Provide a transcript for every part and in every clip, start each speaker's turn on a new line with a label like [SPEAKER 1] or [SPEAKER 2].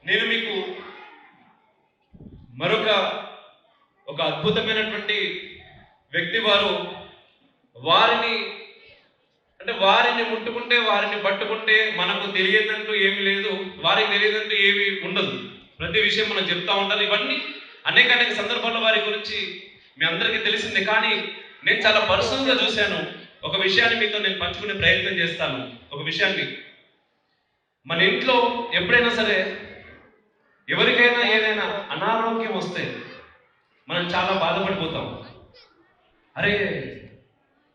[SPEAKER 1] నేను మీకు మరొక ఒక అద్భుతమైనటువంటి వ్యక్తి వారిని ముట్టుకుంటే వారిని పట్టుకుంటే మనకు తెలియదంటూ ఏమీ లేదు, వారికి తెలియదంటూ ఏమీ ఉండదు. ప్రతి విషయం మనం చెప్తా ఉండాలి. ఇవన్నీ అనేక సందర్భాల్లో వారి గురించి మీ అందరికీ తెలిసిందే. కానీ నేను చాలా పర్సనల్గా చూశాను. ఒక విషయాన్ని మీతో నేను పంచుకునే ప్రయత్నం చేస్తాను. ఒక విషయాన్ని, మన ఇంట్లో ఎప్పుడైనా సరే ఎవరికైనా ఏదైనా అనారోగ్యం వస్తే మనం చాలా బాధపడిపోతాం. అరే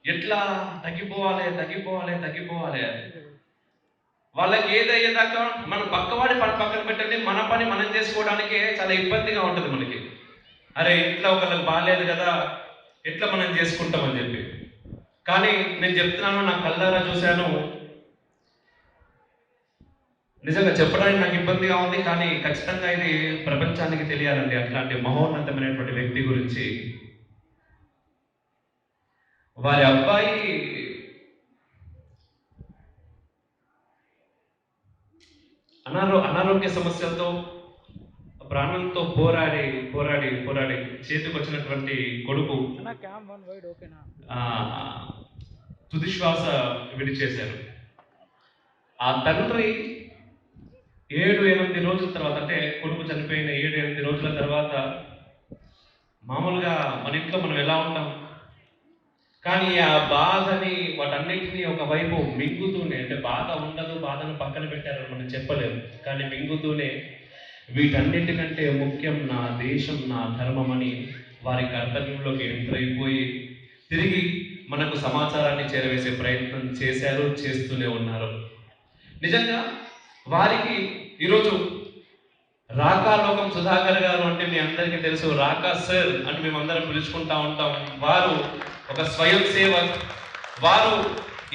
[SPEAKER 1] ఎట్లా తగ్గిపోవాలి. వాళ్ళకి ఏదయ్యేదాకా మనం పక్కవాడి పక్కన పెట్టండి, మన పని మనం చేసుకోవడానికే చాలా ఇబ్బందిగా ఉంటుంది మనకి. అరే ఇంట్లో ఒకళ్ళకి బాగాలేదు కదా, ఎట్లా మనం చేసుకుంటామని చెప్పి. కానీ నేను చెప్తున్నాను, నా కళ్ళారా చూశాను. నిజంగా చెప్పడానికి నాకు ఇబ్బందిగా ఉంది, కానీ ఖచ్చితంగా ఇది ప్రపంచానికి తెలియాలండి. అట్లాంటి మహోన్నతమైనటువంటి వ్యక్తి గురించి. వారి అబ్బాయి అనారోగ్య సమస్యలతో ప్రాణంతో పోరాడి చేతికి వచ్చినటువంటి కొడుకు తుదిశ్వాస విడిచేశారు. ఆ తండ్రి 7-8 రోజుల తర్వాత, అంటే కొడుకు చనిపోయిన 7-8 రోజుల తర్వాత, మామూలుగా మన ఇంట్లో మనం ఎలా ఉంటాం, కానీ ఆ బాధని వాటన్నిటినీ ఒకవైపు మింగుతూనే, అంటే బాధ ఉండదు, బాధను పక్కన పెట్టారని మనం చెప్పలేము, కానీ మింగుతూనే వీటన్నిటికంటే ముఖ్యం నా దేశం, నా ధర్మం అని వారి కర్తవ్యంలోకి ఎంటర్ అయిపోయి తిరిగి మనకు సమాచారాన్ని చేరవేసే ప్రయత్నం చేశారు, చేస్తూనే ఉన్నారు. నిజంగా వారికి ఈరోజు రాకాలోకం సుధాకర్ గారు అంటే మీ అందరికీ తెలుసు, రాకా సార్ అని మేమందరం పిలుచుకుంటా ఉంటాం. వారు ఒక స్వయం సేవక్. వారు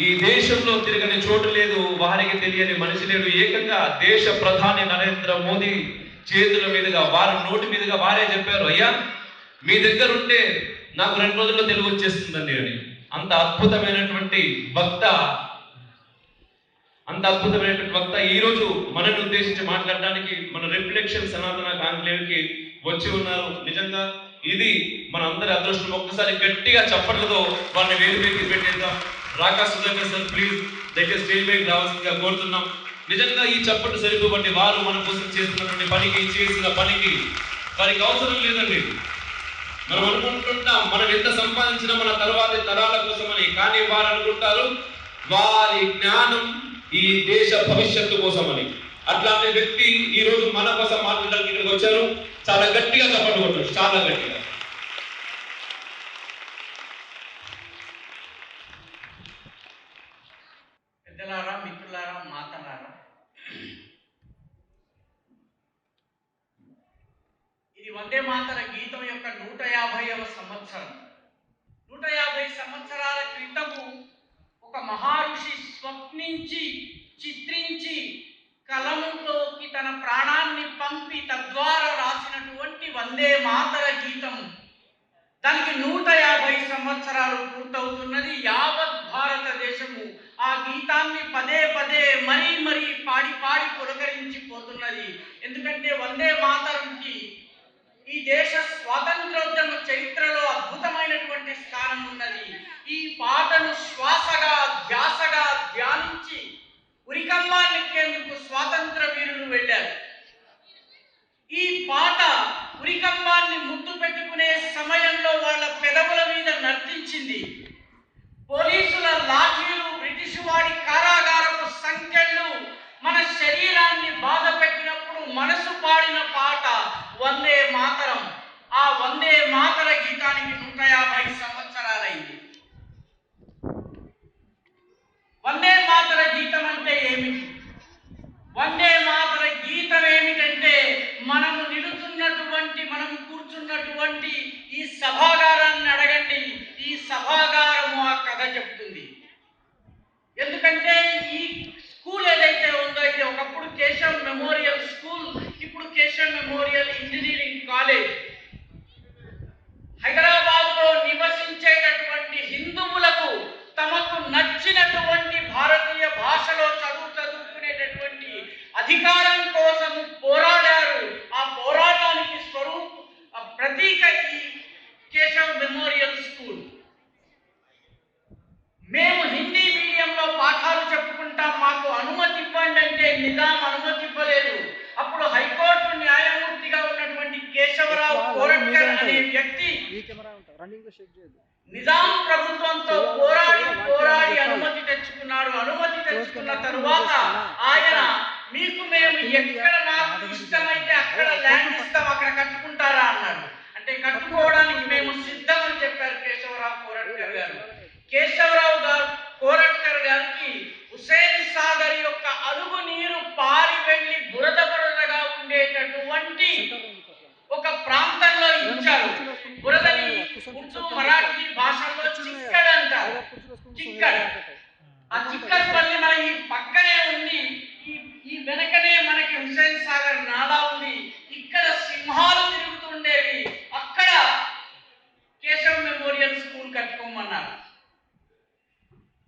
[SPEAKER 1] ఈ దేశంలో తిరగని చోటు లేదు, వారికి తెలియని మనిషి లేడు. ఏకంగా దేశ ప్రధాని నరేంద్ర మోదీ చేతుల మీదుగా, వారి నోటి మీదుగా వారే చెప్పారు, అయ్యా మీ దగ్గర ఉంటే నాకు 2 రోజుల్లో తెలుగు వచ్చేస్తుందండి అని. అంత అద్భుతమైనటువంటి వక్త ఈరోజు మనల్ని ఉద్దేశించి మాట్లాడడానికి మన రిఫ్లెక్షన్ సనాతన కాంక్లేవ్కి వచ్చి ఉన్నారు. నిజంగా ఇది మన అందరి అదృష్టం. ఒక్కసారి గట్టిగా చప్పట్లతో వారిని వేరు వేదికి పెట్టేద్దాం. రాకా సుధాకర్ సార్ ప్లీజ్ దయచేసి స్టేజ్ పైకి రావాల్సిందిగా కోరుతున్నాం. నిజంగా ఈ చప్పట్లు సరిపోబట్టి వారు మన కోసం చేస్తున్నటువంటి చేసిన పనికి వారికి అవసరం లేదండి. మనం అనుకుంటుంటాం మనం ఎంత సంపాదించినా మన తర్వాతి తరాల కోసమని, కానీ వారు అనుకుంటారు వారి జ్ఞానం ఈ దేశ భవిష్యత్తు కోసమని. అట్లాంటి వ్యక్తి ఈ రోజు మన కోసం మాట్లాడడానికి ఇక్కడికి వచ్చారు. చాలా గట్టిగా చప్పట్లు కొట్టారు, చాలా గట్టిగా.
[SPEAKER 2] పెద్దలారా, మిత్రులారా, మాతలారా, ఇది వందే మాతర గీతం యొక్క 150వ సంవత్సరం. 150 సంవత్సరాల క్రితము ఒక మహర్షి స్వప్నించి, చిత్రించి, కలంలోకి తన ప్రాణాన్ని పంపి తద్వారా రాసినటువంటి వందే మాతర గీతం. దానికి 150 సంవత్సరాలు పూర్తవుతున్నది. యావత్ భారతదేశము ఆ గీతాన్ని పదే మరీ పాడి పులకరించిపోతున్నది. ఎందుకంటే వందే మాతరంకి ఈ దేశ స్వాతంత్రోద్యమ చరిత్రలో అద్భుతమైనటువంటి స్థానం ఉన్నది. ఈ పాటను శ్వాసగా ధ్యాసగా ధ్యానించి ఉరికంబాన్నెక్కేందుకు స్వాతంత్ర వీరులు వెళ్ళారు. ఈ పాట ఉరికంబాన్ని ముద్దు పెట్టుకునే సమయంలో వాళ్ళ పెదవుల మీద నర్తించింది. పోలీసుల లాఠీలు, బ్రిటిష్ వాడి కారాగారపు సంకెళ్ళు మన శరీరాన్ని బాధ పెట్టినప్పుడు మనసు పాడిన పాట వందే మాతరం. ఆ వందే మాతర గీతానికి 150 సంవత్సరాలైంది. వందే మాతర గీతం అంటే ఏమిటి? వందే మాతర గీతం ఏమిటంటే మనం కూర్చున్నటువంటి ఈ సభాగారాన్ని అడగండి, ఈ సభాగారము ఆ కథ చెప్తుంది. ఎందుకంటే ఈ స్కూల్ ఏదైతే ఉందో, ఇది ఒకప్పుడు కేశవ్ మెమోరియల్ స్కూల్, ఇప్పుడు కేశవ్ మెమోరియల్ ఇంజనీరింగ్ కాలేజ్. హైదరాబాద్లో నివసించేటటువంటి హిందువులకు తమకు నచ్చినటువంటి భారతీయ భాషలో చదువుకునేటటువంటి అధికారం కోసం పోరాడే అనే వ్యక్తి నిజాం ప్రభుత్వంతో పోరాడి అనుమతి తెచ్చుకున్నాడు. అనుమతి తెచ్చుకున్న తరువాత ఆయన మీకు మేము ఎక్కడ మాకు ఇష్టమైతే అక్కడ ల్యాండ్ ఇస్తాం, అక్కడ కట్టుకుంటారా అన్నాడు. అంటే కట్టుకోవడానికి మేము సిద్ధం అని చెప్పారు కేశవరావు కోరట్కర్ గారు. కేశవరావు గారు కోరట్కర్ గారికి హుసేన్ సాగర్ యొక్క అలుగు నీరు పారి వెళ్లి బురదగా ఉండేటటువంటి ఒక ప్రాంతంలో ఇచ్చారు. బురదని ఉర్దూ మరాఠీ భాషల్లో చిక్కడ్ అంటారు. చిక్కడ్, ఆ చిక్కడ్ పల్లి మన ఈ పక్కనే ఉంది. ఈ వెనకనే మనకి హుసేన్ సాగర్ నాలా ఉంది. ఇక్కడ సింహాలు తిరుగుతుండేవి. అక్కడ కేశవ్ మెమోరియల్ స్కూల్ కట్టుకోమన్నారు.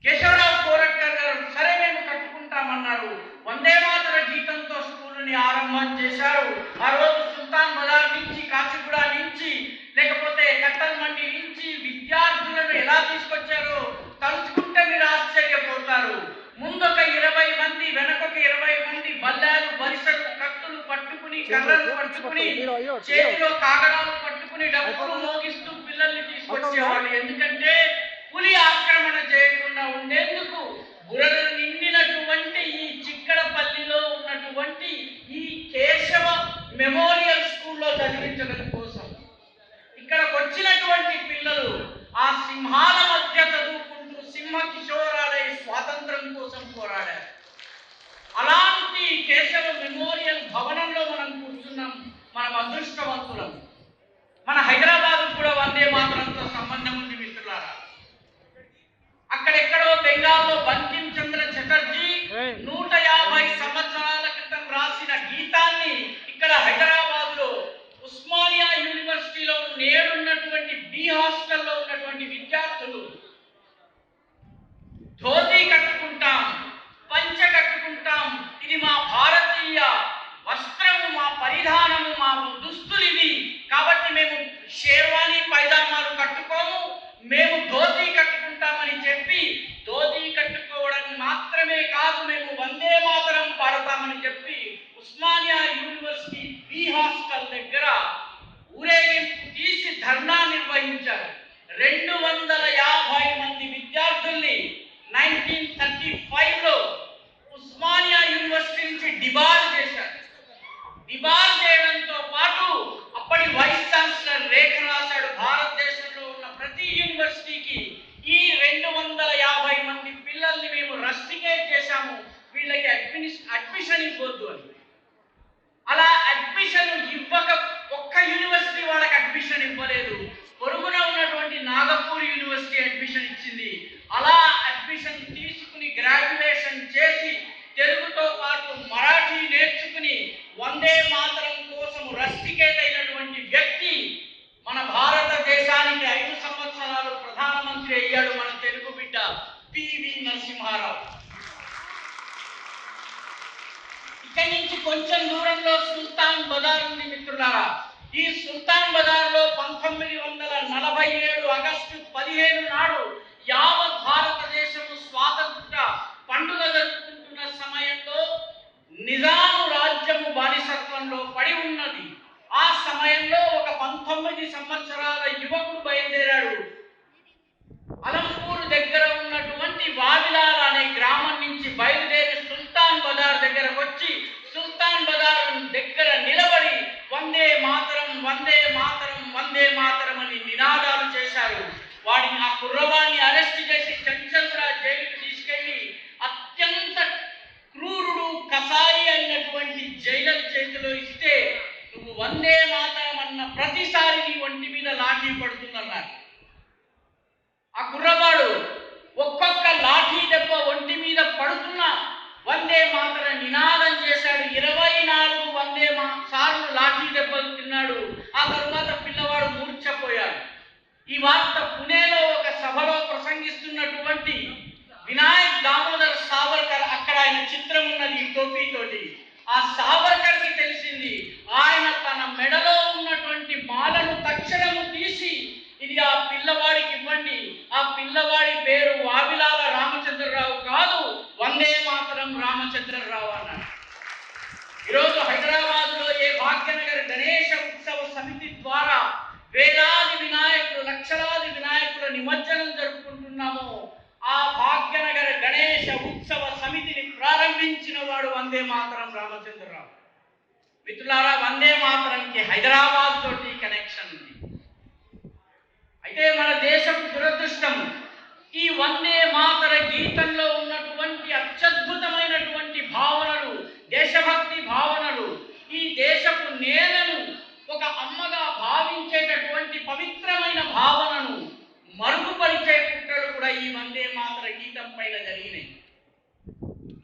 [SPEAKER 2] కేశవరావు కోరట్కర్ గారు సరే మేము కట్టుకుంటామన్నారు. వందే మాతర గీతంతో స్కూలుని ఆరంభం చేశారు. ఆ రోజు సుల్తాన్ బజార్ నుంచి, కాచిగూడ నుంచి, లేకపోతే కట్టల్ మండి నుంచి విద్యార్థులను ఎలా తీసుకొచ్చారో తలుచుకుంటే మీరు ఆశ్చర్యపోతారు. ముందొక 20 మంది, వెనకొక 20 మంది బల్లాలు, వరిసలు, కత్తులు పట్టుకుని, కర్రలు పట్టుకుని, చేతిలో కాగడాలు పట్టుకుని, డబ్బులు మోగిస్తూ పిల్లల్ని తీసుకొచ్చేవాళ్ళు. ఎందుకంటే పులి ఆక్రమణ చేయకుండా ఉండేందుకు బురద నిండినటువంటి ఈ చిక్కడపల్లిలో ఉన్నటువంటి ఈ కేశవ మెమోరియల్ స్కూల్లో చదివించడం కోసం ఇక్కడికి వచ్చినటువంటి పిల్లలు ఆ సింహాల మధ్య చదువుకుంటూ సింహ కిషోరాలై స్వాతంత్రం కోసం పోరాడారు. అలాంటి కేశవ మెమోరియల్ భవనంలో మనం కూర్చున్నాం. మనం అదృష్టవంతులం. మన హైదరాబాద్ కూడా వందే మాతరంతో సంబంధం ఉంది మిత్రులారా. అక్కడెక్కడో బెంగాల్లో బంకిం చంద్ర చటర్జీ 150 సంవత్సరాల క్రితం రాసిన గీతాన్ని ఇక్కడ హైదరాబాద్ లో ఉస్మానియా యూనివర్సిటీలో నేడున్నటువంటి బి హాస్టల్లో ఉన్నటువంటి విద్యార్థులు ధోతి కట్టుకుంటాం, పంచ కట్టుకుంటాం, ఇది మా భారతీయ వస్త్రము, మా పరిధానము, మా దుస్తులు ఇవి, కాబట్టి మేము షేర్వాణి పైజామాలు కట్టుకోము, మేము ధోతి కట్టుకుంటామని చెప్పి ధోతి కట్టుకోవడం మాత్రమే కాదు, మేము వందే మాతరం పాడతామని చెప్పి ఉస్మానియా యూనివర్సిటీ బి హాస్టల్ దగ్గర ఊరేగింపు తీసి ధర్నా నిర్వహించారు. 250 మంది విద్యార్థుల్ని 1935లో ఉస్మానియా యూనివర్సిటీ నుంచి డిబార్ చేశారు. డిబార్ చేయడంతో పాటు అప్పటి వైస్ ఛాన్సలర్ లేఖ రాశాడు, భారతదేశంలో ఉన్న ప్రతి యూనివర్సిటీకి ఈ 250 మంది పిల్లల్ని మేము రస్టికేట్ చేశాము, వీళ్ళకి అడ్మిషన్ ఇవ్వద్దు అని. అలా అడ్మిషన్ ఇవ్వక ఒక్క యూనివర్సిటీ వాళ్ళకి అడ్మిషన్ ఇవ్వలేదు. పొరుగున ఉన్నటువంటి నాగపూర్ యూనివర్సిటీ అడ్మిషన్ ఇచ్చింది. అలా అడ్మిషన్ తీసుకుని గ్రాడ్యుయేషన్ చేసి తెలుగుతో పాటు మరాఠీ నేర్చుకుని వందే మాతరం కోసం రస్టికేట్ అయినటువంటి వ్యక్తి మన భారతదేశానికి 5 సంవత్సరాలు ప్రధానమంత్రి అయ్యాడు మన తెలుగు బిడ్డ పివి నరసింహారావు. ఇక్కడి నుంచి కొంచెం దూరంలో సుల్తాన్ బజార్ ఉంది మిత్రులారా. ఈ సుల్తాన్ బజార్ లో 1947 ఆగస్టు 15 నాడు యావత్ భారతదేశము స్వాతంత్ర పండుగ జరుపుకుంటున్న సమయంలో నిజాము రాజ్యము బానిసత్వంలో పడి ఉన్నది. ఆ సమయంలో ఒక 19 సంవత్సరాల యువకుడు బయలుదేరాడు. అలంపూర్ దగ్గర ఉన్నటువంటి వావిలాల అనే గ్రామం నుంచి బయలుదేరి సుల్తాన్ బజార్ దగ్గరకు వచ్చి సుల్తాన్ బజార్ దగ్గర నిలబడి వందే మాతరం, వందే మాతరం, వందే మాతరం అని నినాదాలు చేశారు. వాడిని, ఆ కుర్రవాడిని అరెస్ట్ చేసి చంచల్రా జైలుకి తీసుకెళ్లి అత్యంత క్రూరుడు, కసాయి అయినటువంటి జైలర్ చేతిలో ఇస్తే నువ్వు వందే మాతరం అన్న ప్రతిసారి నీ ఒంటి మీద లాఠీ పడుతుందన్నారు. ఆ కుర్రవాడు ఒక్కొక్క లాఠీ దెబ్బ ఒంటి మీద పడుతున్నా వందే మాతరం నినాదం చేశాడు. 24 వందే సార్లు లాఠీ దెబ్బలు తిన్నాడు. ఆ తరువాత పిల్లవాడు మూర్ఛపోయాడు. ఈ వార్త పుణేలో ఒక సభలో ప్రసంగిస్తున్నటువంటి వినాయక్ దామోదర్ సావర్కర్, అక్కడ ఆయన చిత్రం ఉన్నది ఈ టోపీతోటి. ఆ సావర్కర్కి తెలిసింది. ఆయన తన మెడలో ఉన్నటువంటి మాలను తక్షణము తీసి ఇది ఆ పిల్లవాడికి ఇవ్వండి, ఆ పిల్లవాడి పేరు వావిలాల రామచంద్రరావు కాదు, వందే మాతరం రామచంద్రరావు అన్నాడు. ఈరోజు హైదరాబాద్ లో ఏ భాగ్యనగర్ గణేష ఉత్సవ సమితి ద్వారా వేలాది వినాయకులు, లక్షలాది వినాయకుల నిమజ్జనం జరుపుకుంటున్నామో ఆ భాగ్యనగర గణేశ ఉత్సవ సమితిని ప్రారంభించిన వాడు వందే మాతరం రామచంద్రరావు. మిత్రులారా, వందే మాతరంకి హైదరాబాద్ తోటి కనెక్షన్ ఉంది. అయితే మన దేశపు దురదృష్టం, ఈ వందే మాతర గీతంలో ఉన్నటువంటి అత్యద్భుతమైనటువంటి భావనలు, దేశభక్తి భావనలు, ఈ దేశపు నేలను ఒక అమ్మగా భావించేటటువంటి పవిత్రమైన భావనను మరుగుపరిచే కుట్రలు కూడా ఈ వందే మాతర గీతం పైన జరిగినాయి.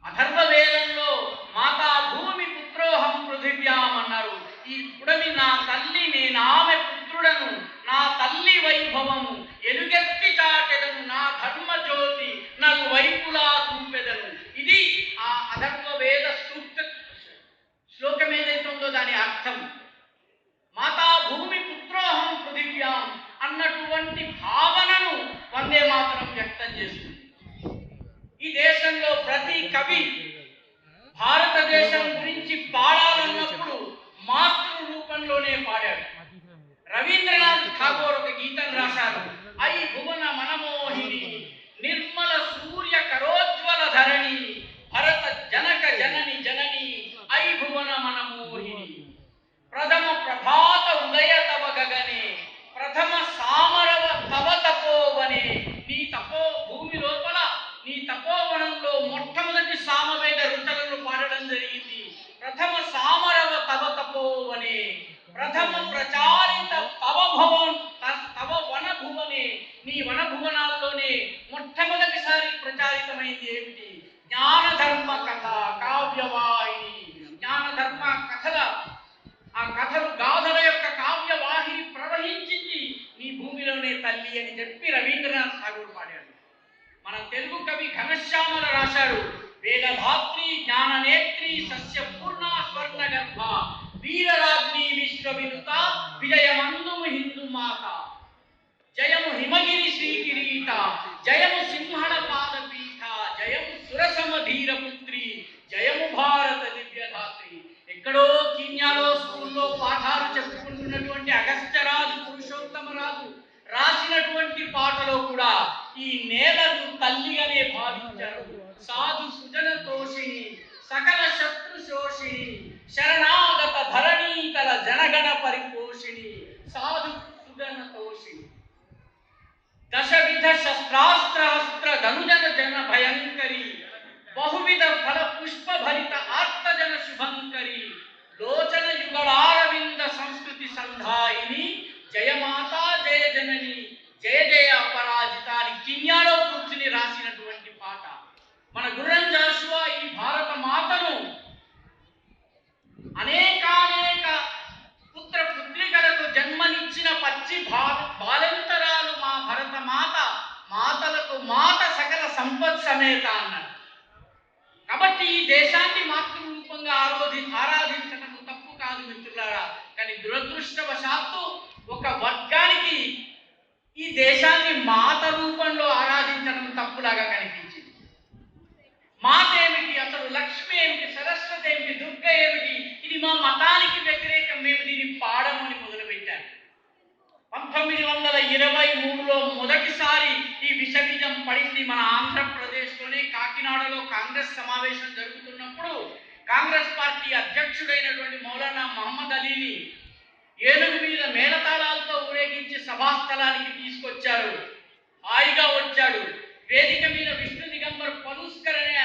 [SPEAKER 2] అథర్వ వేదంలో మాతా భూమి పుత్రోహం పృథివ్యాం అన్నారు. ఈ పుడమి నా తల్లి, నేను ఆమె పుత్రుడను, నా తల్లి వైభవము ఎలుగెత్తి చాటెదను, నా ధర్మ జ్యోతి నలువైపులా చూపెదను. ఇది ఆ అథర్వ వేద సూక్త శ్లోకం ఏదైతే ఉందో దాని అర్థం. మాతా భూమి పుత్రోహం పృథివ్యాం అన్నటువంటి భావనను వందే మాతరం వ్యక్తం చేస్తుంది. ఈ దేశంలో ప్రతి కవి భారతదేశం గురించి పాడాలన్నప్పుడు మాతృ రూపంలోనే పాడాడు. రవీంద్రనాథ్ ఠాగూర్ ఒక గీతం రాశారు. ఐ భువన మనమోహిని నిర్మల సూర్య కరోజ్వల ధరణి భరత జనక జనని జనని ఐ భువన మనమోహిని ప్రథమ ప్రభాత ఉదయ తవ గగనే ప్రథమ సామరవ తవ తపోవనే. నీ తపో భూమి లోపల, నీ తపోవనంలో మొట్టమొదటి సామవేద రుచలను పాడడం జరిగింది. ప్రథమ సామరవ తవ తపోవనే ప్రథమ ప్రచారిత తవ వనభువనే. నీ వనభువనాల్లోనే మొట్టమొదటిసారి ప్రచారితమైంది ఏమిటి? జ్ఞాన ధర్మ కథ కావ్యవాహిని. జ్ఞాన ధర్మ కథల ఆ కథలు గాథల యొక్క కావ్యవాహిని ప్రవహించింది నీ భూమిలోనే తల్లి అని చెప్పి రవీంద్రనాథ్ ఠాగూర్ పాడాడు. మన తెలుగు కవి ఘనశ్యామల రాశాడు. వేదధాత్రి జ్ఞాననేత్రి సస్యపూర్ణ స్వర్ణగర్భ వీరరాజ్ని విశ్వవినుత విజయమందుము హిందూ మాత జయము హిమగిరి శ్రీకిరీట జయము సింహళ పాదపీఠ జయము సురసమధీర పుత్రి జయము భారత దివ్యధాత్రి. ఎక్కడో కీన్యాలో స్కూల్లో పాఠాలు చెప్పుకుంటున్నటువంటి అగస్త్యరాజు పురుషోత్తమరాజు రాసినటువంటి పాటలో కూడా ఈ నేలను తల్లిగానే భావించారు. సాధు సుజన తోషిణి సకల శత్రు శోషిణి శరణాగత ధరణీతల జనగణ పరిపోషిణి సాధు సుజన తోషిణి దశవిధ శస్త్రాస్త్రహస్త్ర ధనుజన జన భయంకరి బహువిధ ఫల పుష్ప భరిత ఆర్తజన శుభంకరి లోచన యుగళారవింద సంస్కృతి సంధాయిని జయమాత జయ జనని జయ జయ అపరాజిత అని కిన్యాలో కూర్చుని రాసినటువంటి పాట. మన గుర్రం జాషువా ఈ భారత మాతను అనేకానేక పుత్ర పుత్రికలకు జన్మనిచ్చిన పచ్చి బాలంతరాలు మా భరత మాత, మాతలకు మాత సకల సంపత్ సమేత అన్నారు. కాబట్టి ఈ దేశాన్ని మాతృరూపంగా ఆరాధించడం తప్పు కాదు మిత్రులారా. కానీ దురదృష్టవశాత్తు ఒక వర్గానికి ఈ దేశాన్ని మాత రూపంలో ఆరాధించడం తప్పులాగా కనిపించింది. మాత ఏమిటి, అసలు లక్ష్మి ఏమిటి, సరస్వతి ఏమిటి, దుర్గ ఏమిటి, ఇది మా మతానికి వ్యతిరేకం, మేము దీన్ని పాడమని మొదలుపెట్టారు. 1923లో మొదటిసారి ఈ విషబీజం పడింది మన ఆంధ్రప్రదేశ్లోనే కాకినాడలో కాంగ్రెస్ సమావేశం జరుగుతున్నప్పుడు కాంగ్రెస్ పార్టీ అధ్యక్షుడైనటువంటి మౌలానా మహమ్మద్ అలీని ఏనుగు మీద మేళతాళాలతో ఊరేగించి సభాస్థలానికి తీసుకొచ్చారు. హాయిగా వచ్చాడు. వేదిక మీద విష్ణు దిగంబర్ పలుస్కర్ అనే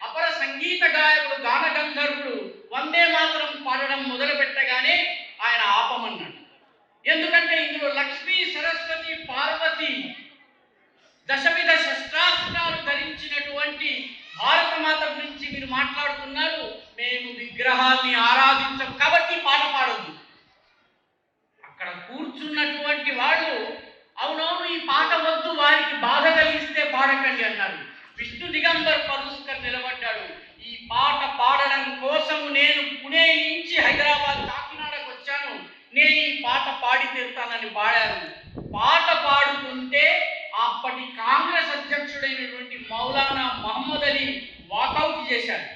[SPEAKER 2] అపర సంగీత గాయకుడు గాన గంధర్వుడు వందే మాతరం పాడడం మొదలు పెట్టగానే ఆయన ఆపమన్నాడు. ఎందుకంటే ఇందులో లక్ష్మీ సరస్వతి పార్వతి దశవిధ శస్త్రాస్త్రాలు ధరించినటువంటి భారత మాత గురించి మీరు మాట్లాడుతున్నారు, మేము విగ్రహాల్ని ఆరాధించం కాబట్టి పాట పాడొద్దు. అక్కడ కూర్చున్నటువంటి వాళ్ళు అవునవును ఈ పాట వద్దు, వారికి బాధ కలిగిస్తే పాడకండి అన్నారు. విష్ణు దిగంబర్ పలుస్కర్ నిలబడ్డాడు. ఈ పాట పాడడం కోసము నేను పుణే నుంచి హైదరాబాద్ కాకినాడకు వచ్చాను, నేను ఈ పాట పాడి తీరుతానని పాడారు. పాట పాడుతుంటే అప్పటి కాంగ్రెస్ అధ్యక్షుడైనటువంటి మౌలానా మహమ్మద్ అలీ వాకౌట్ చేశాడు.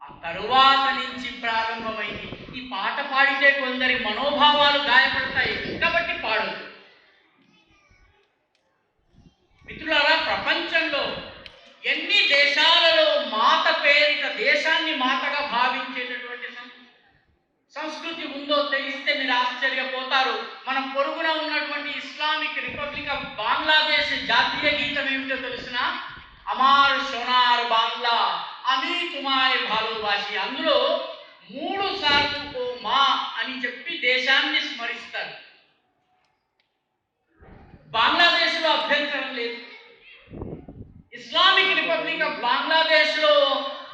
[SPEAKER 2] ఆ తరువాత నుంచి ప్రారంభమైంది. ఈ పాట పాడితే కొందరి మనోభావాలు గాయపడతాయి కాబట్టి పాడొద్దు. మిత్రులారా, ప్రపంచంలో ఎన్ని దేశాలలో మాత పేరిట దేశాన్ని మాతగా భావించేటటువంటి సంస్కృతి ఉందో తెలిస్తే మీరు ఆశ్చర్యపోతారు. మన పొరుగున ఉన్నటువంటి ఇస్లామిక్ రిపబ్లిక్ ఆఫ్ బంగ్లాదేశ్ జాతీయ గీతం ఏమిటో తెలిసిన? అమార్ సోనార్ బాంగ్లా అమీ తుమాయ్ భాలోబాషి. అందులో 3 సార్లు ఓ మా అని చెప్పి దేశాన్ని స్మరిస్తారు. బంగ్లాదేశ్లో అభ్యంతరం లేదు. ఇస్లామిక్ రిపబ్లిక్ ఆఫ్ బంగ్లాదేశ్లో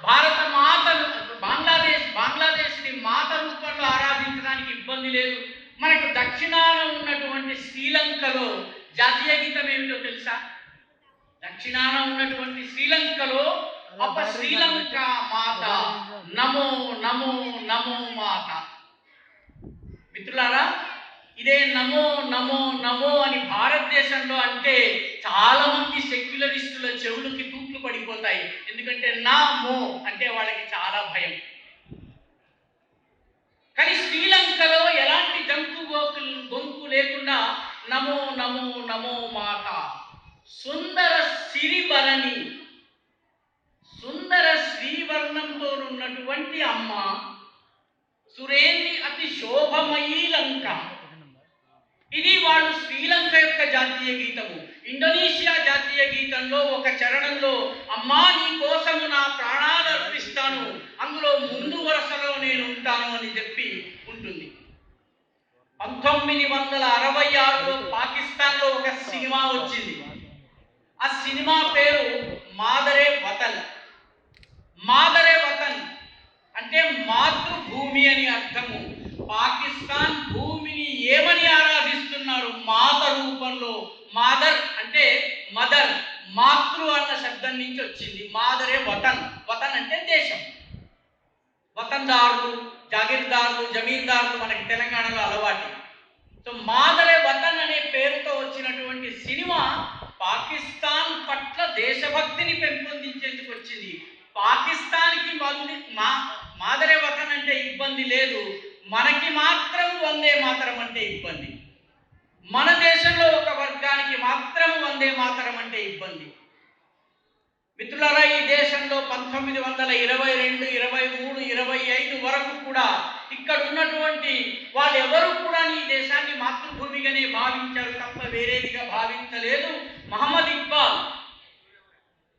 [SPEAKER 2] భారత మాతను బంగ్లాదేశ్ని మాత రూపంలో ఆరాధించడానికి ఇబ్బంది లేదు. మనకు దక్షిణాన ఉన్నటువంటి శ్రీలంకలో జాతీయ గీతం ఏమిటో తెలుసా? దక్షిణాన ఉన్నటువంటి శ్రీలంకలో అప శ్రీలంక మాత నమో నమో నమో మాత. మిత్రులారా, ఇదే నమో నమో నమో అని భారతదేశంలో అంటే చాలా మంది సెక్యులరిస్టుల చెవులకి తూట్లు పడిపోతాయి. ఎందుకంటే నా మో అంటే వాళ్ళకి చాలా భయం. కానీ శ్రీలంకలో ఎలాంటి గొంతు లేకుండా నమో నమో నమో మాత. సుందర సిరివరణి, సుందర శ్రీవర్ణంతో ఉన్నటువంటి అమ్మ, సురేంద్రి అతి శోభమయీ లంక. ఇది వాళ్ళు శ్రీలంక యొక్క జాతీయ గీతము. ఇండోనేషియా జాతీయ గీతంలో ఒక చరణంలో అమ్మా నీ కోసము నా ప్రాణాలు అర్పిస్తాను, అందులో ముందు వరుసలో నేను ఉంటాను అని చెప్పి ఉంటుంది. 1966లో పాకిస్తాన్లో ఒక సినిమా వచ్చింది. ఆ సినిమా పేరు మాదరే వతన్. మాదరే వతన్ అంటే మాతృభూమి అని అర్థము. పాకిస్తాన్ భూమిని ఏమని ఆరాధిస్తున్నారు? మాత రూపంలో. మాదర్ అంటే మదర్, మాతృ అన్న శబ్దం నుంచి వచ్చింది. మాదరే వతన్. వతన్ అంటే దేశం. వతన్దారులు, జాగీర్దారులు, జమీందారులు మనకి తెలంగాణలో అలవాటు. సో మాదరే వతన్ అనే పేరుతో వచ్చినటువంటి సినిమా పాకిస్తాన్ పట్ల దేశభక్తిని పెంపొందించేందుకు వచ్చింది. పాకిస్తాన్కి మాదరే వతన్ అంటే ఇబ్బంది లేదు, మనకి మాత్రం వందే మాతరం అంటే ఇబ్బంది. మన దేశంలో ఒక వర్గానికి మాత్రం వందే మాతరం అంటే ఇబ్బంది. మిత్రులారా, ఈ దేశంలో 1922, 23, 25 వరకు కూడా ఇక్కడ ఉన్నటువంటి వాళ్ళు ఎవరు కూడా ఈ దేశాన్ని మాతృభూమిగానే భావించారు తప్ప వేరేదిగా భావించలేదు. మహమ్మద్ ఇక్బాల్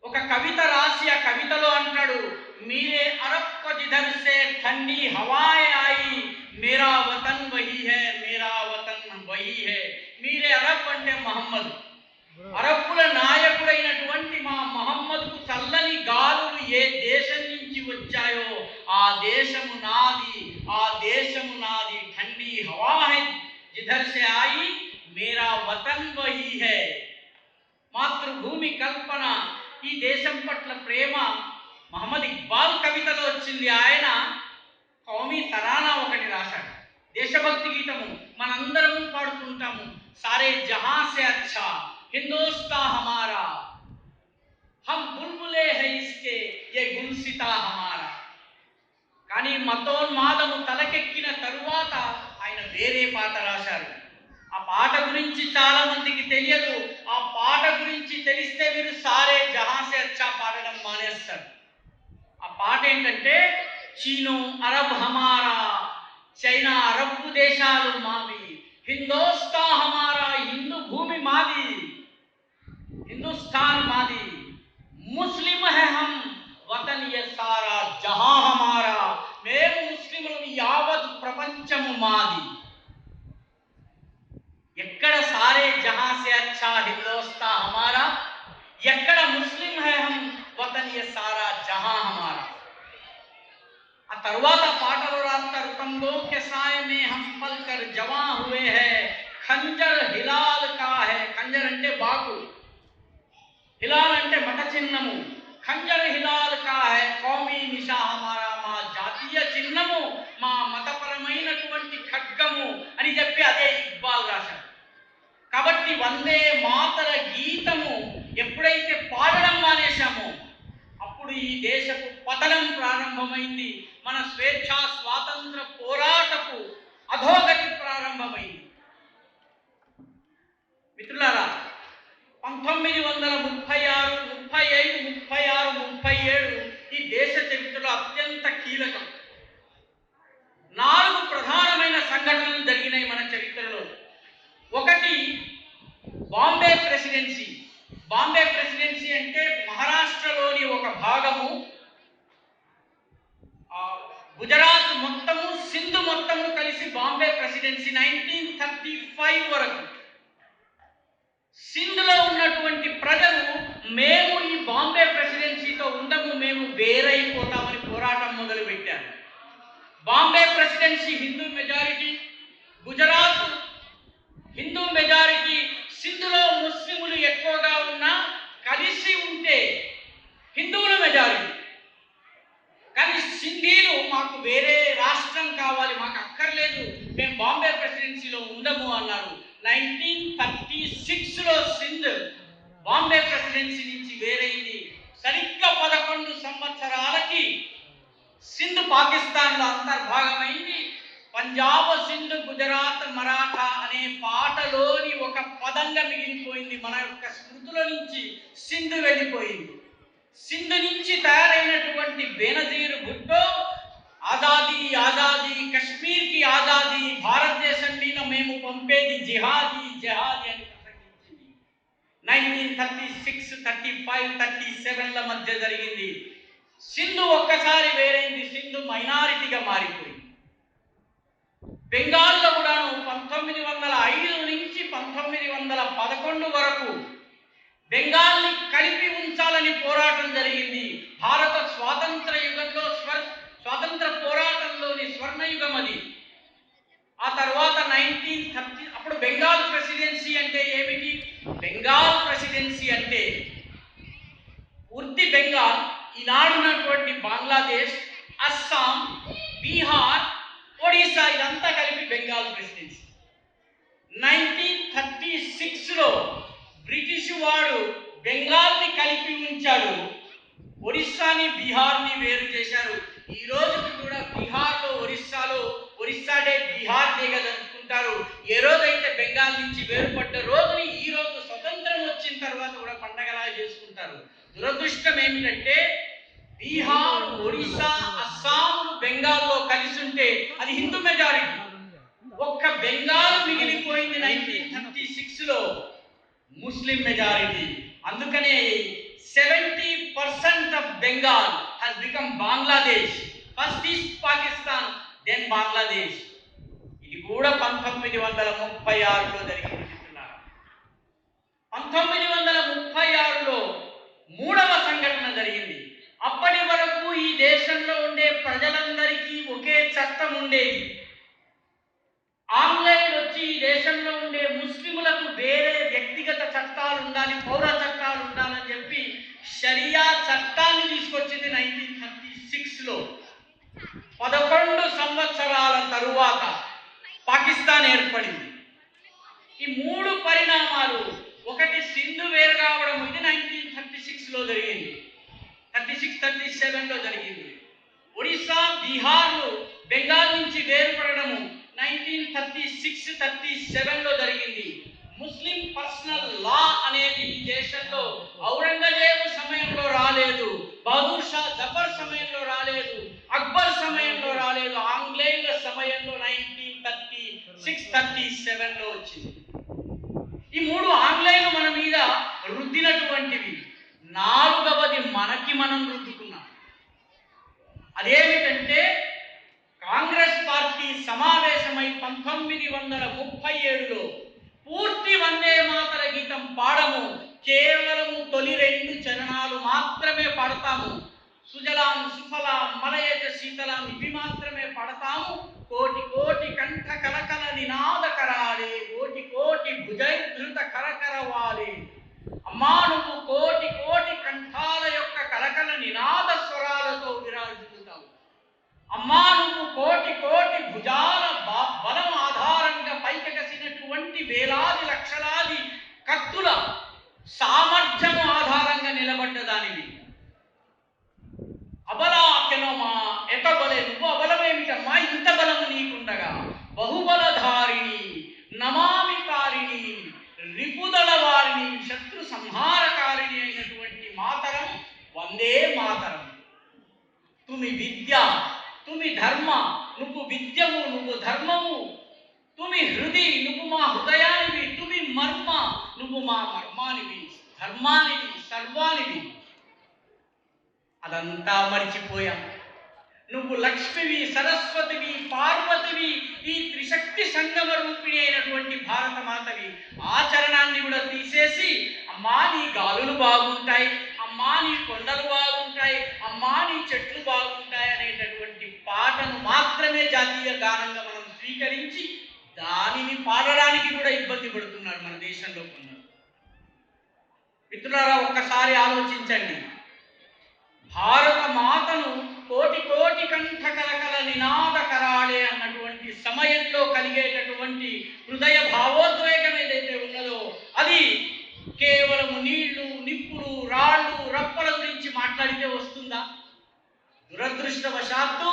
[SPEAKER 2] ఒక కవిత రాసి ఆ కవితలో అంటాడు, మీరే అరబ్ को जिधर से ठंडी हवाएं आई मेरा वतन वही है, मेरा वतन वही है. మీరే అరబ్ అంటే మహమ్మద్. అరబ్బుల నాయకుడైనటువంటి మా మహమ్మద్కు చల్లని గాలులు ఏ దేశం నుంచి వచ్చాయో ఆ దేశము నాది, ఆ దేశము నాది. ठंडी हवा है जिधर से आई मेरा वतन वही है. మాతృభూమి కల్పన, ఈ దేశం పట్ల ప్రేమ మహమ్మద్ ఇక్బాల్ కవితలో వచ్చింది. ఆయన కౌమీ తరానా ఒకటి రాశాడు, దేశభక్తి గీతము. మనందరం పాడుతుంటాము, సారే జహా సే అచ్చా హిందోస్తా హమారా, హమ్ బుల్బులే హై ఇస్కే యే గుల్సితా హమారా. కానీ మతోన్మాదము తలకెక్కిన తరువాత ఆయన వేరే పాట రాశారు. ఆ పాట గురించి చాలా మందికి తెలియదు. ఆ పాట గురించి తెలిస్తే మీరు సారే జహాసే అచ్చా పాడడం మానేస్తారు. ఆ పాట ఏంటంటే, చీను అరబ్ హమారా, చైనా అరబ్బు దేశాలు మావి, హిందోస్తా హమారా, హిందూ భూమి మాది, హిందుస్థాన్ మాది, ముస్లిం హై హమ్ వతన్ యే సారా జహా హమారా, మేము ముస్లింలు యావత్ ప్రపంచము మాది. ఎక్కడ సారే జహా సే అచ్చా హిందోస్తా హమారా, ఎక్కడ ముస్లిం హై హమ్ వతన్ యే సారా జహా హమారా. ఆ తరువాత పాటలో రాస్తారు, కందో కే సాయ మే హమ్ పల్కర్ జవా హువే హై, ఖంజర్ హిలాల్ కా హై. ఖంజర్ అంటే బాకు, హిలాల్ అంటే మత చిహ్నము. ఖంజర్ హిలాల్ కా హై కౌమీ నిషా హమారా, మా జాతీయ చిహ్నము, మా మతపరమైనటువంటి ఖడ్గము అని చెప్పి అదే ఇక్బాల్ రాశారు. కాబట్టి వందే మాతర గీతము ఎప్పుడైతే పాడడం మానేశామో అప్పుడు ఈ దేశపు పతనం ప్రారంభమైంది. మన స్వేచ్ఛా స్వాతంత్ర పోరాటపు అంటే మహారాష్ట్రలోని ఒక భాగము, గుజరాత్ మొత్తము, సింధు మొత్తము కలిసి బాంబే ప్రెసిడెన్సీ 1935 వరకు. సింధులో ఉన్నటువంటి ప్రజలు మేము ఈ బాంబే ప్రెసిడెన్సీతో ఉండము, మేము వేరైపోతామని పోరాటం మొదలుపెట్టారు. Bombay presidency Hindu majority, Gujarat Hindu majority, సింధులో ముస్లిములు ఎక్కువగా ఉన్నా కలిసి ఉంటే హిందువుల మెజారిటీ. కానీ సింధీలు మాకు వేరే రాష్ట్రం కావాలి, మాకు అక్కర్లేదు, మేము బాంబే ప్రెసిడెన్సీలో ఉండము అన్నారు. 1936లో సింధ్ బాంబే ప్రెసిడెన్సీ నుంచి వేరైంది. సరిగ్గా 11 సంవత్సరాలకి సింధ్ పాకిస్తాన్లో అంతర్భాగమైంది. పంజాబ్, సింధ్, గుజరాత్, మరాఠా అనే పాటలోని ఒక పదంగా మిగిలిపోయింది. మన యొక్క స్మృతుల నుంచి సింధ్ వెళ్ళిపోయింది. సింధ్ నుంచి తయారైనటువంటి బేనజీర్ భుట్టో ఆజాదీ ఆజాదీ, కశ్మీర్కి ఆజాదీ, భారతదేశం మీద మేము పంపేది జిహాదీ జిహాదీ అని ప్రసంగించింది. 1936, 35, 37ల మధ్య జరిగింది. సింధు ఒక్కసారి వేరైంది, సింధు మైనారిటీగా మారిపోయింది. బెంగాల్లో కూడాను 1905 నుంచి 1911 వరకు బెంగాల్ని కలిపి ఉంచాలని పోరాటం జరిగింది. భారత స్వాతంత్ర యుగంలో స్వాతంత్ర పోరాటంలోని స్వర్ణయుగం అది. ఆ తర్వాత 1930 అప్పుడు బెంగాల్ ప్రెసిడెన్సీ అంటే ఏమిటి? బెంగాల్ ప్రెసిడెన్సీ అంటే పూర్తి బెంగాల్, ఈనాడున్నటువంటి బంగ్లాదేశ్, అస్సాం, బీహార్, ఒడిశా ఇదంతా కలిపి బెంగాల్ ప్రెసిడెన్సీ. 1936లో బ్రిటిష్ వాడు బెంగాల్ని కలిపి ఉంచాడు, ఒడిస్సాని బీహార్ని వేరు చేశారు. ఈ రోజుకి కూడా బీహార్లో ఒరిస్సాలో ఒరిస్సా డే, బీహార్ డేగా జరుపుకుంటారు. ఏ రోజైతే బెంగాల్ నుంచి వేరుపడ్డ రోజుని ఈ రోజు స్వతంత్రం వచ్చిన తర్వాత కూడా పండగలా చేసుకుంటారు. దురదృష్టం ఏమిటంటే బీహార్, ఒడిస్సా, అస్సాంలు బెంగాల్లో కలిసి ఉంటే అది హిందూ మెజారిటీ. ఒక్క బెంగాల్ మిగిలిపోయింది 1936లో, ముస్లిం మెజారిటీ. అందుకనే 70% of Bengal has become Bangladesh. First is Pakistan, then Bangladesh. ఇది కూడా 1936లో జరిగింది. 1936లో మూడవ సంఘటన జరిగింది. అప్పటి వరకు ఈ దేశంలో ఉండే ప్రజలందరికీ ఒకే చట్టం ఉండేది. ఆంగ్లేయులు వచ్చి ఈ దేశంలో ఉండే ముస్లిములకు వేరే వ్యక్తిగత చట్టాలు ఉండాలి, పౌర చట్టాలు ఉండాలని చెప్పి షరియా చట్టాన్ని తీసుకొచ్చింది 1936లో. 11 సంవత్సరాల తరువాత పాకిస్తాన్ ఏర్పడింది. ఈ మూడు పరిణామాలు, ఒకటి సింధు వేరు కావడం, ఇది 1936లో జరిగింది. 36, 37లో జరిగింది. ఒడిశా, బీహార్లు బెంగాల్ నుంచి వేరుపడము 1936, 37లో జరిగింది. ముస్లిం పర్సనల్ లా అనేది ఈ దేశంలో ఔరంగజేబు సమయంలో రాలేదు, బహదూర్ షా జఫర్ సమయంలో రాలేదు, అక్బర్ సమయంలో రాలేదు, ఆంగ్లేయుల సమయంలో 1936, 37లో వచ్చింది. ఈ మూడు ఆంగ్లేయులు మన మీద రుద్దినటువంటివి. నాలుగవది మనకి మనం రుద్దుకున్నాం. అదేమిటంటే కాంగ్రెస్ పార్టీ సమావేశమై 1937లో పూర్తి వందే మాతర గీతం పాడము, కేవలము తొలి 2 చరణాలు మాత్రమే పాడతాము. సుజలాం సుఫలాం మలయజ శీతలాం ఇవి మాత్రమే పాడతాము. కోటి కోటి కంఠ కలకల నినాద కరాలే, కోటి కోటి భుజైధృత కరకరవాలే. అమ్మా నువ్వు కోటి కోటి కంఠాల యొక్క కలకల నినాద స్వరాలతో విరాజిల్లుతావు. అమ్మా నువ్వు కోటి కోటి భుజాల బలం ఆధారంగా పైకెగసినటువంటి వేలాది లక్షలాది కత్తుల సామర్థ్యము ఆధారంగా నిలబడ్డదానివి. అబలాకెనమా ఎతబలే, నువ్వు అబలమేమిటమ్మా, ఇంత బలము నీకుండగా. బహుబలధారిణి నమామికారిణి రిపుదల వారిని శత్రు సంహారకారిణి అయినటువంటి మాతరం వందే మాతరం. తుమి విద్య, తుమి ధర్మ, నువ్వు విద్యము, నువ్వు ధర్మము. తుమి హృది, నువ్వు మా హృదయానివి. తుమి మర్మ, నువ్వు మా మర్మానివి. ధర్మానివి, సర్వానివి. అదంతా మరిచిపోయాం. నువ్వు లక్ష్మివి, సరస్వతివి, పార్వతివి, ఈ త్రిశక్తి సంగమ రూపిణి అయినటువంటి భారత మాతవి. ఆచరణాన్ని కూడా తీసేసి అమ్మా నీ గాలులు బాగుంటాయి, అమ్మా నీ కొండలు బాగుంటాయి, అమ్మా నీ చెట్లు బాగుంటాయి అనేటటువంటి పాటను మాత్రమే జాతీయ గానంగా మనం స్వీకరించి దానిని పాడడానికి కూడా ఇబ్బంది పడుతున్నారు మన దేశంలో కొందరు. మిత్రులారా, ఒక్కసారి ఆలోచించండి. భారత మాతను కోటి కోటి కంఠ కలకల నినాద కరాళే అన్నటువంటి సమయంలో కలిగేటటువంటి హృదయ భావోద్వేగం ఏదైతే ఉన్నదో అది కేవలం నీళ్లు, నిప్పులు, రాళ్ళు, రప్పల గురించి మాట్లాడితే వస్తుందా? దురదృష్టవశాత్తు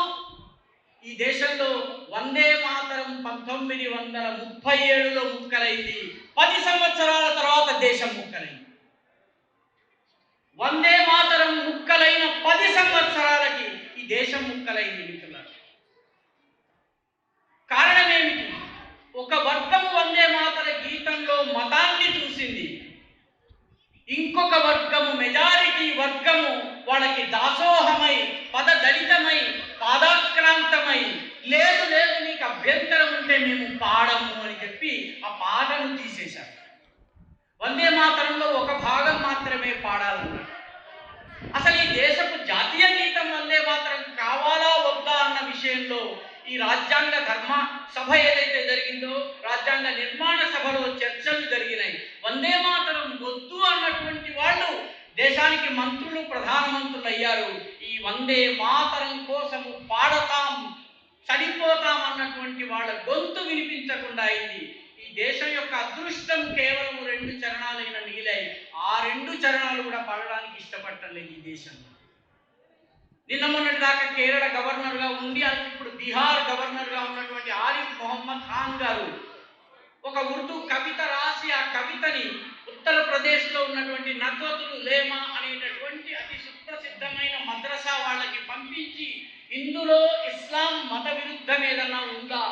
[SPEAKER 2] ఈ దేశంలో వందే మాతరం 1937లో ముక్కలైంది. 10 సంవత్సరాల తర్వాత దేశం ముక్కలైంది. వందే మాతరం ముక్కలైన 10 సంవత్సరాలకి ఈ దేశం ముక్కలైంది. మిత్రులారా, కారణం ఏమిటి? ఒక వర్గం వందే మాతర గీతంలో మతాన్ని చూసింది, ఇంకొక వర్గము, మెజారిటీ వర్గము వాళ్ళకి దాసోహమై, పదదళితమై, పాదాక్రాంతమై, లేదు లేదు నీకు అభ్యంతరం ఉంటే మేము పాడము అని చెప్పి ఆ పాటను తీసేశారు. వందే మాతరంలో ఒక భాగం మాత్రమే పాడాలన్నారు. అసలు ఈ దేశపు జాతీయ గీతం వందే మాతరం కావాలా వద్దా అన్న విషయంలో ఈ రాజ్యాంగ ధర్మ సభ ఏదైతే జరిగిందో, రాజ్యాంగ నిర్మాణ సభలో చర్చలు జరిగినాయి. వందే మాతరం వద్దు అన్నటువంటి వాళ్ళు దేశానికి మంత్రులు, ప్రధానమంత్రులు అయ్యారు. ఈ వందే మాతరం కోసము పాడతాం, చనిపోతాం అన్నటువంటి వాళ్ళ గొంతు వినిపించకుండా అయింది. ఈ దేశం యొక్క అదృష్టం కేవలం 2 చరణాలైన మిగిలాయి. ఆ 2 చరణాలు కూడా పాడడానికి ఇష్టపడటం లేదు ఈ దేశంలో. నిన్న మొన్నటి దాకా కేరళ గవర్నర్గా ఉండి ఇప్పుడు బీహార్ గవర్నర్గా ఉన్నటువంటి ఆరిఫ్ మొహమ్మద్ ఖాన్ గారు ఒక ఉర్దూ కవిత రాసి ఆ కవితని ఉత్తరప్రదేశ్లో ఉన్నటువంటి నద్వతులు లేమా అనేటటువంటి అతి సుప్రసిద్ధమైన మద్రసా వాళ్ళకి పంపించి ఇందులో ఇస్లాం మత విరుద్ధం ఏదన్నా ఉందా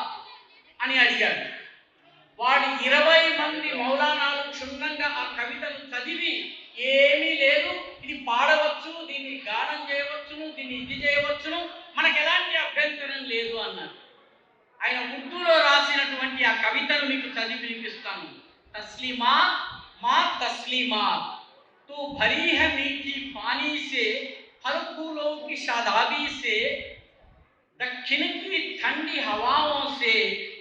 [SPEAKER 2] అని అడిగాడు. వాడి 20 మంది మౌలానాలు క్షుణ్ణంగా ఆ కవితను చదివి ఏమీ లేదు, ఇది పాడవచ్చు, దీన్ని గానం చేయవచ్చును, దీన్ని ఇది చేయవచ్చును, మనకు ఎలాంటి అభ్యంతరం లేదు అన్నారు. ఆయన ఉర్దూలో రాసినటువంటి ఆ కవితను మీకు చదివి వినిపిస్తాను. తస్లీమా మా తస్లీమా తూ భరీ హై మీఠీ పానీ సే హర్ फूलों की शादाबी से दक्षिण की ठंडी हवाओं से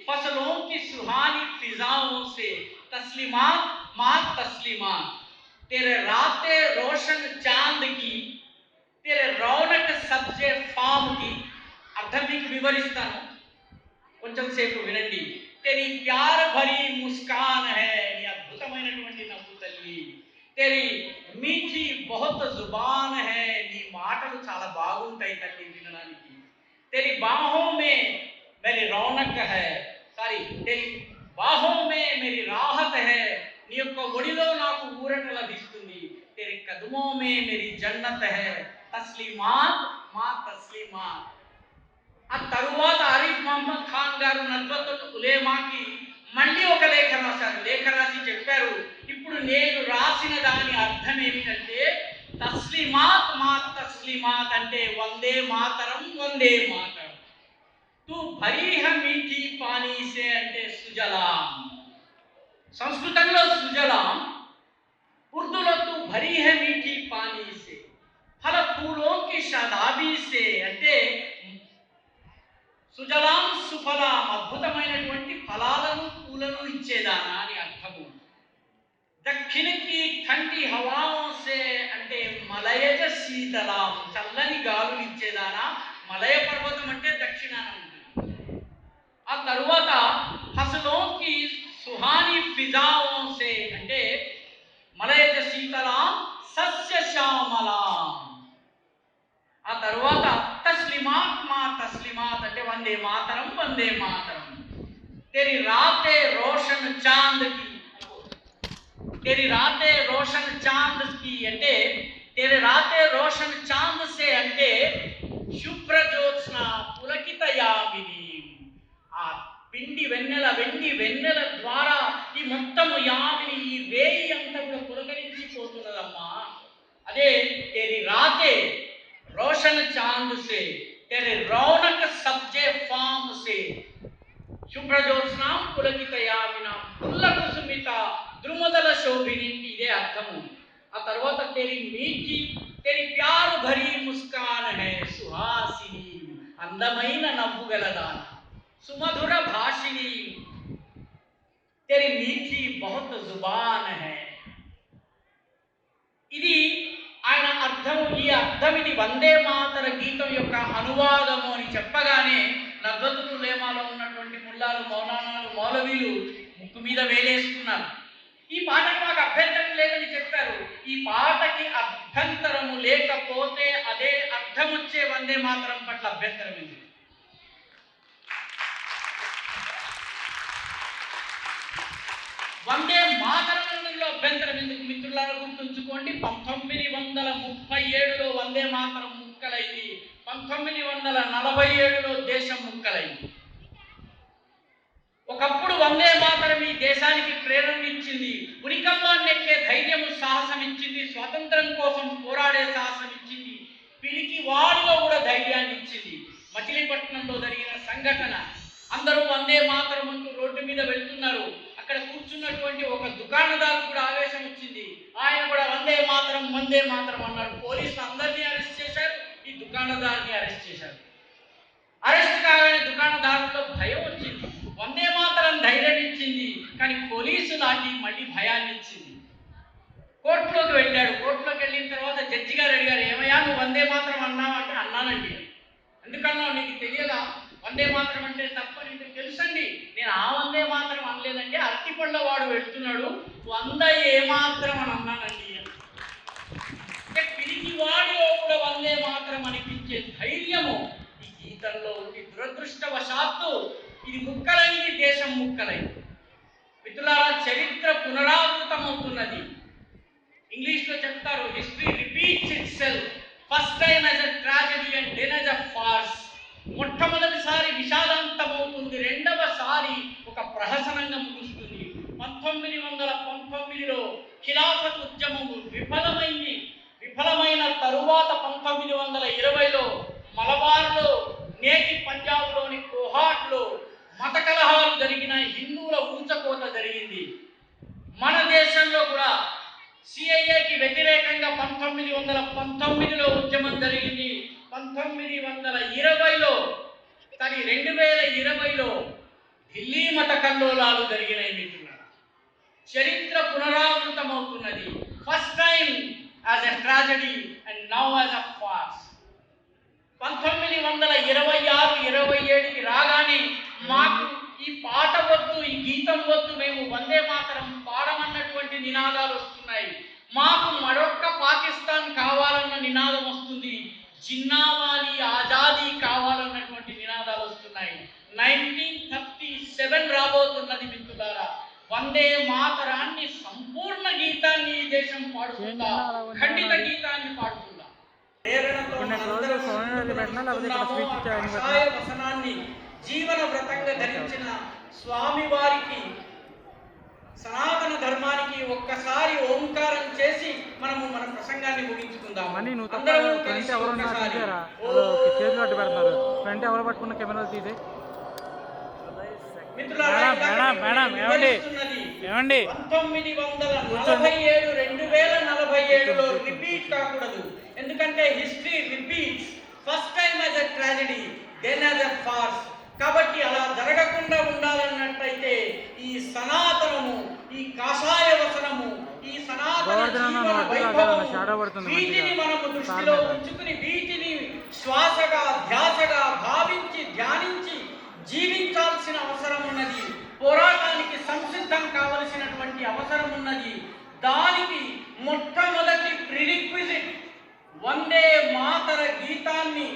[SPEAKER 2] फसलों की सुहानी फिजाओं से तस्लीमात माँ तस्लीमात तेरे रातें रोशन चांद की तेरे रौनक सब्जे फाम की. అర్థం మీకు వివరిస్తాను, కొంచెం సేపు వినండి. तेरी प्यार भरी मुस्कान है, నీ అద్భుతమైనటువంటి నవ్వు తల్లి. तेरी मीठी बहुत जुबान है, నీ మాటలు చాలా బాగుంటాయి తల్లి వినడానికి. तेरी बाहों में मेरी रौनक है, సారీ तेरी बाहों में मेरी राहत है, నీ యొక్క ఒడిలో నాకు ఊరట లభిస్తుంది. तेरे कदमों में मेरी जन्नत है, తస్లీమాత్ మా తస్లీమాత్. ఆ తరువాత ఆరిఫ్ మహమ్మద్ ఖాన్ గారు నద్వతుల్ ఉలేమాకి మళ్ళీ ఒక లేఖ రాశారు. లేఖ రాసి చెప్పారు, ఇప్పుడు నేను రాసిన దాని అర్థం ఏమిటంటే తస్లీమాత్ మా తస్లీమాత్ అంటే వందే మాతరం, వందే మాతరం. తూ భరీహ మీఠీ పానీ సే అంటే సుజలాం. సంస్కృతంలో సుజలాం, ఉర్దూలో తూ భరీహ మీఠీ పానీ సే ఫల ఫూలోం కి షదాబీ సే అంటే సుజలాం సుఫలాం అద్భుతమైనటువంటి ఫలాలను పూలను ఇచ్చేదానా అని అర్థము. దక్షిణకి ఠండి హవాओं से అంటే మలయజ శీతలాం చల్లని గాలులు ఇచ్చేదానా. మలయ పర్వతం అంటే దక్షిణాన ఉంటుంది. ఆ తరువాత ఫసలోం కి సుహానీ ఫిజాओं से అంటే మలయజ శీతలాం సస్య శ్యామలాం. ఆ తరువాత తస్లిమాత్ మా తస్లిమాత్ అంటే వందే మాతరం, వందే మాతరం. तेरी रातें रोशन चांद की, तेरी रातें रोशन चांद की అంటే तेरे रातें रोशन चांद से అంటే శుభ్ర జ్యోత్స్న పులకిత యామిని. ఆ పిండి వెన్నెల, వెండి వెన్నెల ద్వారా ఈ మొత్తము యామిని, ఈ వేయి అంతా కూడా పులకరించిపోతున్నది అదే तेरी रातें रोशन चांद से तेरे रौनक सब्जे फाम से శుభ్రజ్యోత్స్నాం పులకితయామినాం పుల్ల కుసుమిత ద్రుమదల శోభిని, ఇదే అర్థము. ఆ తర్వాత తెరి మీఠి తెరి ప్యారు భరీ ముస్కాన్ హై సుహాసిని, అందమైన నవ్వు గలదాన, సుమధుర భాషిని, తెరి మీఠి బహుత్ జుబాన్ హై. ఇది ఆయన అర్థము. ఈ అర్థం ఇది వందే మాతర గీతం యొక్క అనువాదము అని చెప్పగానే నర్వతులు లేమాలో ఉన్నటువంటి ముల్లాలు, మౌలానాలు, మౌలవీలు ముక్కు మీద వేలేసుకున్నారు. ఈ పాటకి మాకు అభ్యంతరం లేదని చెప్పారు. ఈ పాటకి అభ్యంతరము లేకపోతే అదే అర్థం వచ్చే వందే మాతరం పట్ల అభ్యంతరం ఉంది. వందే మాతరంలో అభ్యంతరం ఎందుకు మిత్రులారా? గుర్తుంచుకోండి, 1937లో వందే మాతరం ముక్కలైంది, 1947లో దేశం ముక్కలైంది. ఒకప్పుడు వందే మాతరం ఈ దేశానికి ప్రేరణ ఇచ్చింది, ఉనికమ్మాన్ని ఎక్కే ధైర్యము, సాహసం ఇచ్చింది, స్వాతంత్రం కోసం పోరాడే సాహసం ఇచ్చింది, పిరికి వాడిలో కూడా ధైర్యాన్ని ఇచ్చింది. మచిలీపట్నంలో జరిగిన సంఘటన, అందరూ వందే మాతరం అంటూ రోడ్డు మీద వెళ్తున్నారు. అక్కడ కూర్చున్నటువంటి ఒక దుకాణదారు కూడా ఆవేశం వచ్చింది. ఆయన కూడా వందే మాతరం వందే మాతరం అన్నాడు. పోలీసులు అందరినీ అరెస్ట్ చేశారు, ఈ దుకాణదారుని అరెస్ట్ చేశారు. అరెస్ట్ కాగానే దుకాణదారుల్లో భయం వచ్చింది. వందే మాతరం ధైర్యం ఇచ్చింది, కానీ పోలీసు లాంటి మళ్ళీ భయాన్ని ఇచ్చింది. కోర్టులోకి వెళ్ళాడు. కోర్టులోకి వెళ్ళిన తర్వాత జడ్జి గారు అడిగారు, ఏమయ్యా నువ్వు వందే మాతరం అన్నావు అంటే, అన్నానండి. ఎందుకన్నావు, నీకు తెలియదా వందే మాతరం అంటే తప్పని? తెలుసండి, నేను ఆ వందే మాతరం అనలేదండి, అరటిపళ్ళ వాడు వెళ్తున్నాడు 100 ఏమాత్రం అని అన్నానండి. అంటే పిరికి వాడిలో కూడా వందే మాతరం అనిపించే ధైర్యము ఈ గీతంలో ఉంది. దురదృష్టవశాత్తు ఇది ముక్కలైంది, దేశం ముక్కలైంది. మిత్రులారా, చరిత్ర పునరావృతమవుతున్నది. ఇంగ్లీష్లో చెప్తారు, history repeats itself, first time as a tragedy and then as a farce. మొట్టమొదటిసారి విషాదాంతమవుతుంది, రెండవసారి ఒక ప్రహసనంగా ముగుస్తుంది. 1919లో ఖిలాఫత్ ఉద్యమము విఫలమైంది. విఫలమైన తరువాత 1920లో మలబార్లో, నేటి పంజాబ్లోని కోహాట్లో మత కలహాలు జరిగిన, హిందువుల ఊచకోత జరిగింది. మన దేశంలో కూడా సిఐఏకి వ్యతిరేకంగా 1919లో ఉద్యమం జరిగింది. 1920లో కానీ 2020లో ఢిల్లీ మత కల్లోలాలు జరిగినాయి. మిత్రులారా, చరిత్ర పునరావృతమవుతున్నది. First time as a tragedy and now as a farce. 1926-27కి రాగానే మాకు ఈ పాట వద్దు, ఈ గీతం వద్దు, మేము వందే మాతరం పాడమన్నటువంటి నినాదాలు వస్తున్నాయి. మాకు మరొక్క పాకిస్తాన్ కావాలన్న నినాదం వస్తుంది. జిన్నావాలి, ఆజాదీ కావాలన్నటువంటి నినాదాలు వస్తున్నాయి. 1937 రాబోతున్నది మిత్రులారా. వందే మాతరాన్ని సంపూర్ణ గీతాన్ని ఈ దేశం పాడుతుందా, ఖండిత గీతాన్ని పాడుతుందా? వసనాన్ని జీవన వ్రతంగా ధరించిన స్వామి వారికి, సనాతన ధర్మానికి ఒక్కసారి ఓంకారం చేసి మనము మన ప్రసంగాన్ని ముగించుకుందాం. మిత్రులారా, 2047లో రిపీట్ కాకూడదు. ఎందుకంటే history repeats, first time as a tragedy then as a farce. కాబట్టి అలా జరగకుండా ఉండాలన్నట్లయితే ఈ సనాతనము, ఈ కాషాయ వసనము, ఈ సనాతన జీవన వైభవము, వీటిని మనము దృష్టిలో ఉంచుకుని వీటిని శ్వాసగా, ధ్యాసగా భావించి, ధ్యానించి జీవించాల్సిన అవసరం ఉన్నది. పోరాటానికి సంసిద్ధం కావలసినటువంటి అవసరం ఉన్నది. దానికి మొట్టమొదటి ప్రిరిక్విజిట్ వందే మాతర గీతాన్ని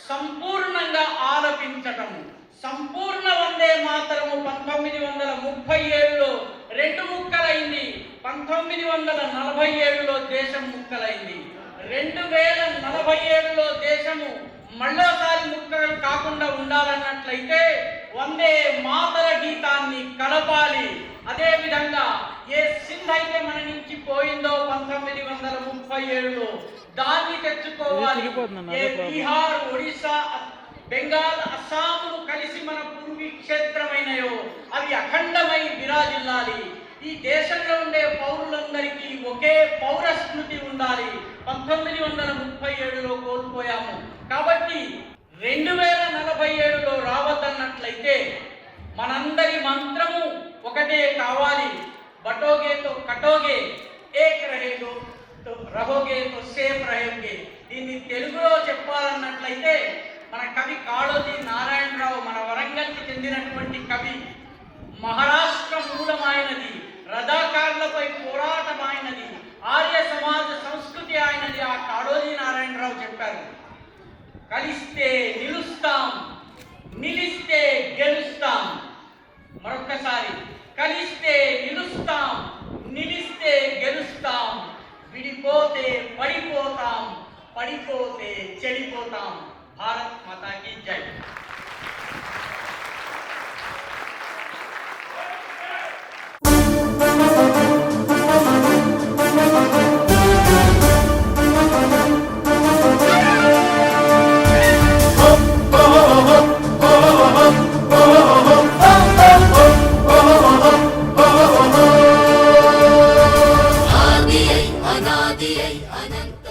[SPEAKER 2] సంపూర్ణంగా ఆలపించటము. సంపూర్ణ వందే మాతరము 1937లో 2 ముక్కలైంది. 1947లో దేశం ముక్కలైంది. 2047లో దేశము మళ్ళోసారి ముక్కలు కాకుండా ఉండాలన్నట్లయితే వందే మాతర గీతాన్ని కలపాలి. అదేవిధంగా ఏ సింధ్ అయితే మన నుంచి పోయిందో 1937 2047లో దాన్ని తెచ్చుకోవాలి. ఏ బీహార్, ఒడిశా, బెంగాల్, అస్సాములు కలిసి మన పూర్వీ క్షేత్రమైనయో అవి అఖండమై విరాజిల్లాలి. ఈ దేశంలో ఉండే పౌరులందరికీ ఒకే పౌర స్మృతి ఉండాలి. 1937లో కోల్పోయాము. కాబట్టి 2047లో రావద్దన్నట్లయితే మనందరి మంత్రము ఒకటే కావాలి. బటోగేతో కటోగే, ఏక్ రహేగో తో రహోగే తో సేఫ్ రహోగే. దీన్ని తెలుగులో చెప్పాలన్నట్లయితే మన కవి కాళోజీ నారాయణరావు, మన వరంగల్కి చెందినటువంటి కవి, మహారాష్ట్ర మూలమైనది, రజాకారులపై పోరాటమైనది, ఆర్య సమాజ సంస్కృతి అయినది ఆ కాళోజీ నారాయణరావు చెప్పారు. కలిస్తే నిలుస్తాం, నిలిస్తే గెలుస్తాం. మరొక్కసారి, కలిస్తే నిలుస్తాం, నిలిస్తే గెలుస్తాం. విడిపోతే పడిపోతాం, పడిపోతే చెడిపోతాం. భారత్ మాతా కీ జై.
[SPEAKER 3] అనాదియై అనంత